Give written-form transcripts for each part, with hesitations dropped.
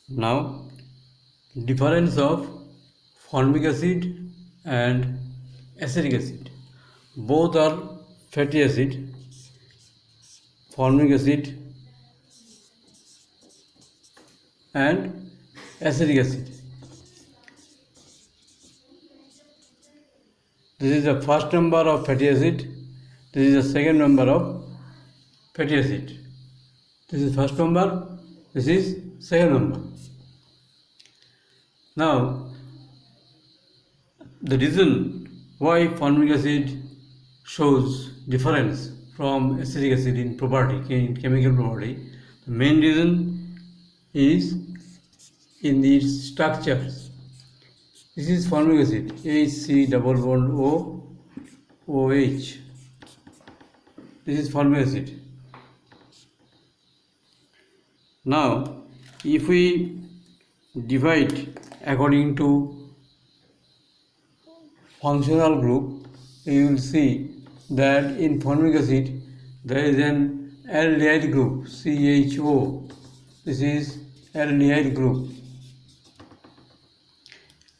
Now, difference of formic acid and acetic acid. Both are fatty acid. Formic acid and acetic acid. This is the first number of fatty acid. This is the second number of fatty acid. This is first number. This is second number. Now, the reason why formic acid shows difference from acetic acid in property, in chemical property, the main reason is in its structures. This is formic acid, HC double bond O OH. This is formic acid. Now, if we divide according to functional group, you will see that in formic acid there is an aldehyde group CHO. This is aldehyde group,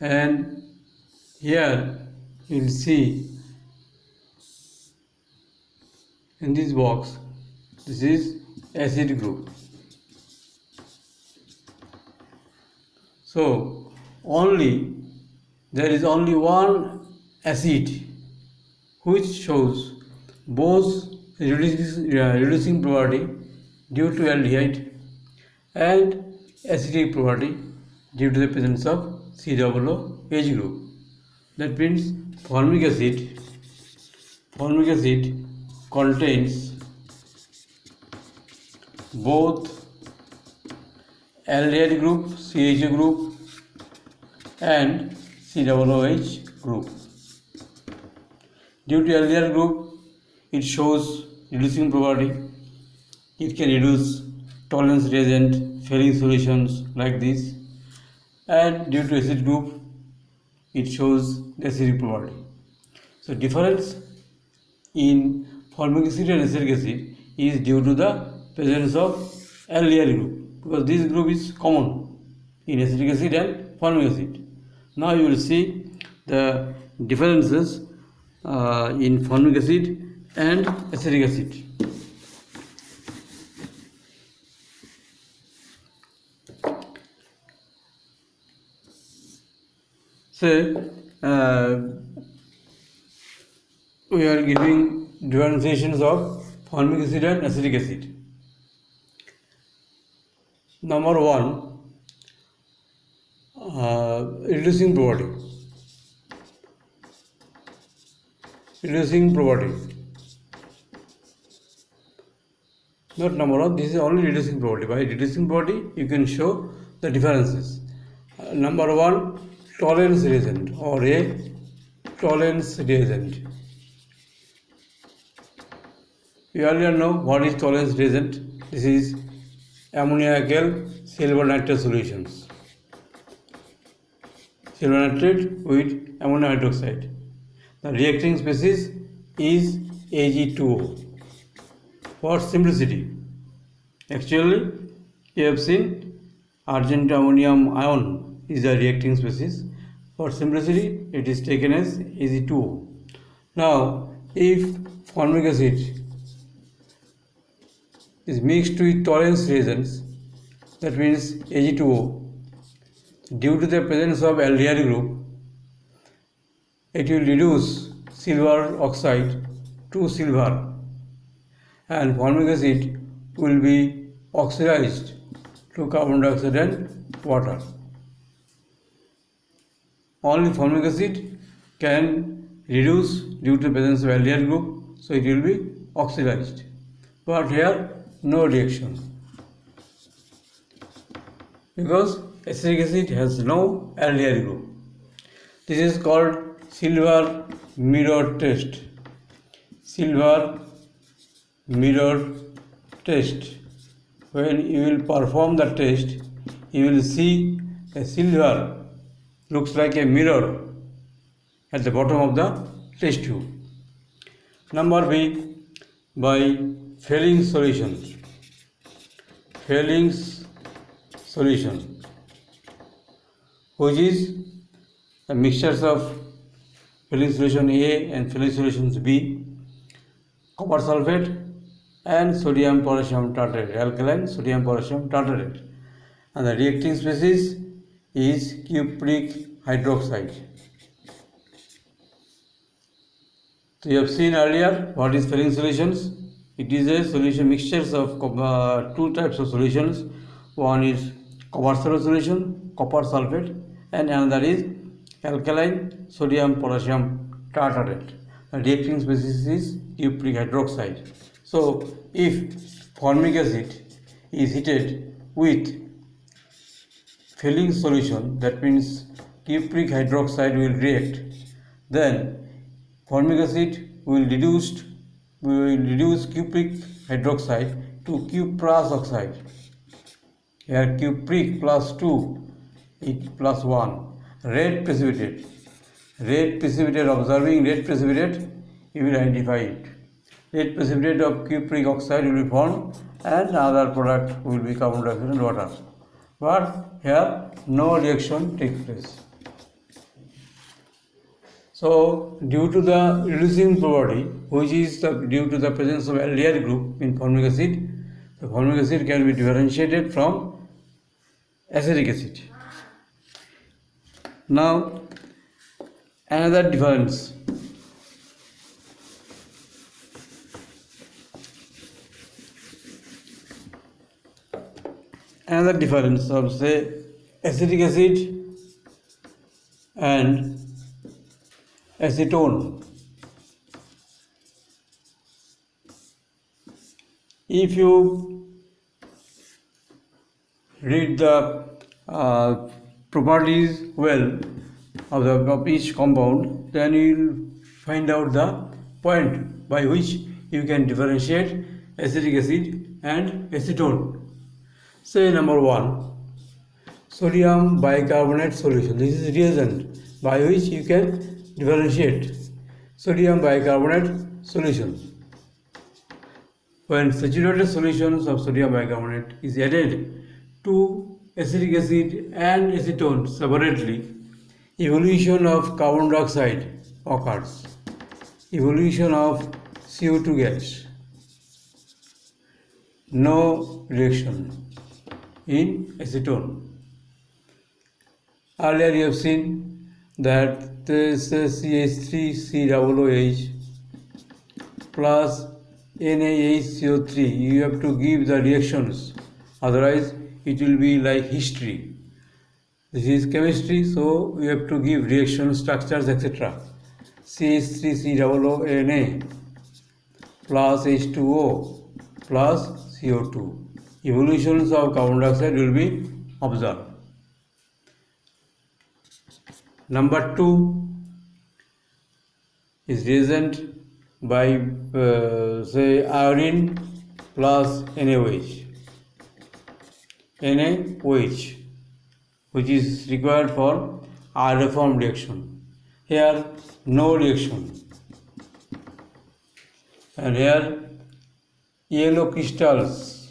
and here you will see in this box, this is acid group. So there is only one acid which shows both reducing property due to aldehyde and acidic property due to the presence of COOH group. That means formic acid contains both aldehyde group CHO group and COOH group. Due to aldehyde group, it shows reducing property. It can reduce tolerance reagent, failing solutions like this. And due to acid group, it shows the acidic property. So difference in formic acid and acetic acid is due to the presence of aldehyde group, because this group is common in acetic acid and formic acid. Now you will see the differences in formic acid and acetic acid. Say we are giving differentiations of formic acid and acetic acid. Number one, reducing property. Not number one, this is only reducing property. By reducing property, you can show the differences. Number one, tolerance reagent or a tolerance reagent. You already know what is tolerance reagent. This is ammoniacal silver nitrate solutions. Silver nitrate with ammonium hydroxide. The reacting species is Ag2O. For simplicity, actually you have seen argent ammonium ion is the reacting species. For simplicity, it is taken as Ag2O. Now, if formic acid is mixed with tolerance reagents, that means Ag2O, due to the presence of aldehyde group, it will reduce silver oxide to silver, and formic acid will be oxidized to carbon dioxide and water. Only formic acid can reduce due to the presence of aldehyde group, so it will be oxidized. But here, no reaction, because acetic acid has no aldehyde group. This is called silver mirror test. Silver mirror test. When you will perform the test, you will see a silver looks like a mirror at the bottom of the test tube. Number B, by failing solution. Failing solution. which is the mixtures of filling solution A and filling solutions B, copper sulfate and sodium potassium tartrate, alkaline sodium potassium tartrate, and the reacting species is cupric hydroxide. So you have seen earlier what is filling solutions. It is a solution mixtures of two types of solutions. One is copper sulfate solution, copper sulfate, and another is alkaline sodium potassium tartrate. The reacting species is cupric hydroxide. So if formic acid is heated with filling solution, that means cupric hydroxide will react, then formic acid will reduce cupric hydroxide to cuprous oxide. Here cupric plus 2 plus 1. Red precipitate. Observing red precipitate, you will identify it. Red precipitate of cupric oxide will be formed and another product will be carbon dioxide and water. But here no reaction takes place. So due to the reducing property, which is due to the presence of aldehyde group in formic acid, the formic acid can be differentiated from acetic acid. Now another difference. Another difference of say acetic acid and acetone. If you read the properties well of each compound, then you will find out the point by which you can differentiate acetic acid and acetone. Say number 1, sodium bicarbonate solution. This is reagent by which you can differentiate sodium bicarbonate solution. When saturated solutions of sodium bicarbonate is added to acetic acid and acetone separately, evolution of carbon dioxide occurs, evolution of CO2 gas, no reaction in acetone. Earlier you have seen that this CH3COOH plus NaHCO3, you have to give the reactions, otherwise it will be like history. This is chemistry, so we have to give reaction structures, etc. CH3COONA plus H2O plus CO2. Evolutions of carbon dioxide will be observed. Number 2 is reagent by say iodine plus NaOH, which is required for iodoform reaction. Here no reaction, and here yellow crystals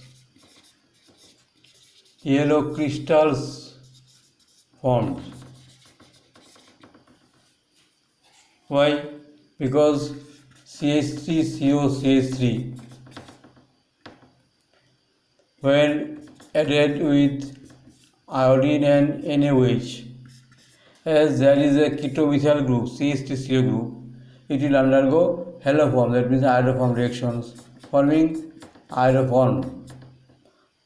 formed. Why? Because CH3COCH3 when added with iodine and NaOH, as there is a ketomethyl group, CH3CO group, it will undergo haloform, that means iodoform reactions, forming iodoform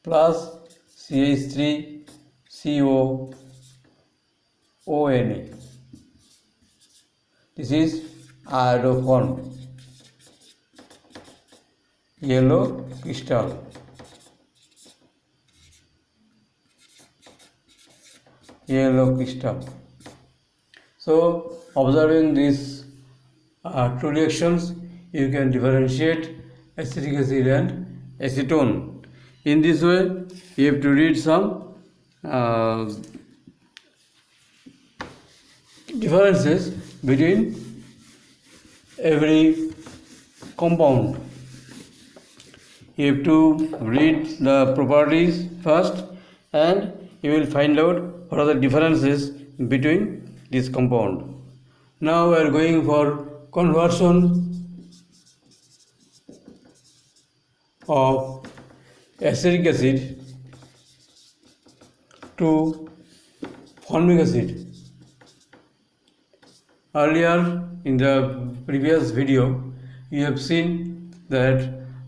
plus CH3COONA. This is iodoform, yellow crystal. So observing these two reactions, you can differentiate acetic acid and acetone. In this way, you have to read some differences between every compound. You have to read the properties first, and you will find out what are the differences between this compound. Now we are going for conversion of acetic acid to formic acid. Earlier in the previous video, you have seen that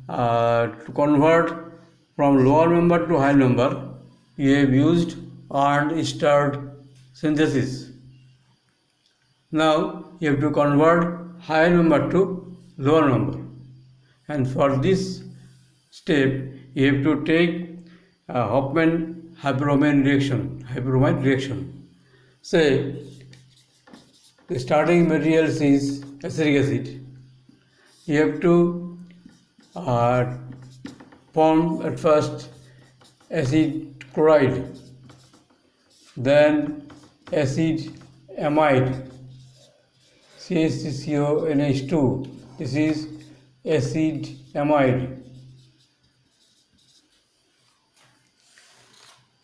to convert from lower member to higher member, you have used Arndt-Sturt synthesis. Now you have to convert higher member to lower member, and for this step you have to take Hofmann-Hyperroman reaction. Say the starting materials is acetic acid. You have to form at first acid chloride, then acid amide, CH3CONH2. This is acid amide.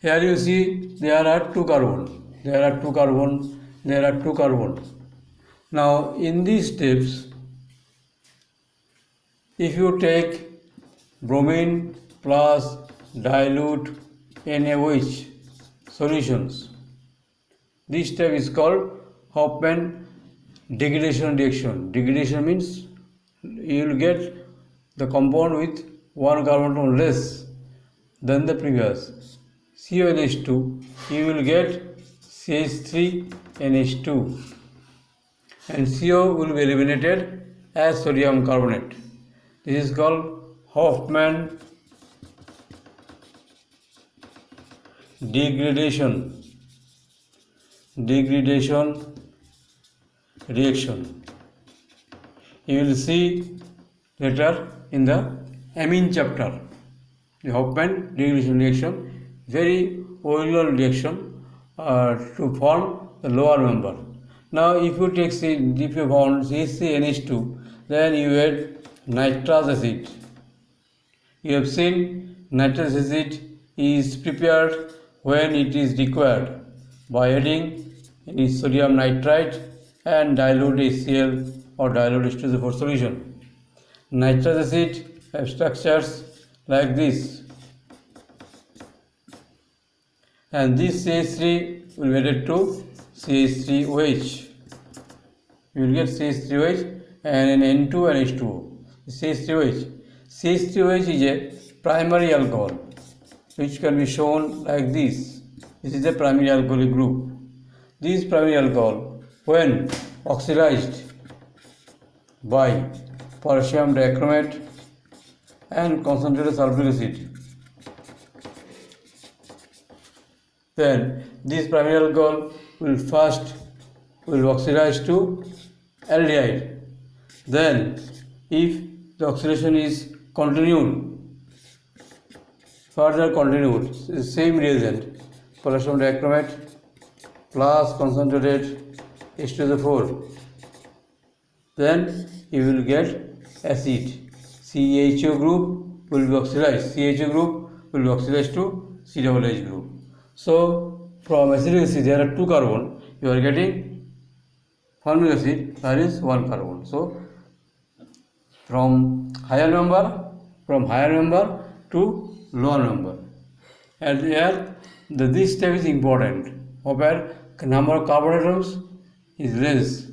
Here you see there are two carbon. Now in these steps, if you take bromine plus dilute NaOH solutions, this step is called Hofmann degradation reaction. Degradation means you will get the compound with one carbon atom less than the previous. CONH2, you will get CH3NH2, and CO will be eliminated as sodium carbonate. This is called Hofmann degradation reaction. You will see later in the amine chapter. The Hofmann degradation reaction, very original reaction to form the lower member. Now if you found CH3NH2, then you add nitrous acid. You have seen nitrous acid is prepared when it is required by adding sodium nitrite and dilute HCl or dilute H2SO4 solution. Nitrous acid have structures like this, and this CH3 will be added to CH3OH. You will get CH3OH and an N2 and H2O. CH3OH. CH3OH is a primary alcohol which can be shown like this. This is a primary alcoholic group. This primary alcohol, when oxidized by potassium dichromate and concentrated sulfuric acid, then this primary alcohol will oxidize to aldehyde. Then if the oxidation is further continued, same reagent, potassium dichromate plus concentrated H2SO4, then you will get acid. CHO group will be oxidized. CHO group will be oxidized to COOH group. So from acetic acid there are two carbon. You are getting formic acid, there is one carbon. So from higher number to lower number. And here this step is important, where number of carbon atoms is less,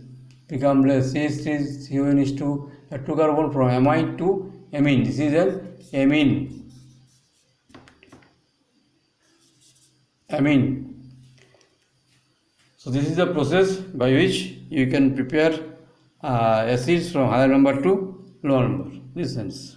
become less. CH3CONH2 have two carbon from amide to amine. This is an amine. So this is the process by which you can prepare acids from higher number to lower number. This sense.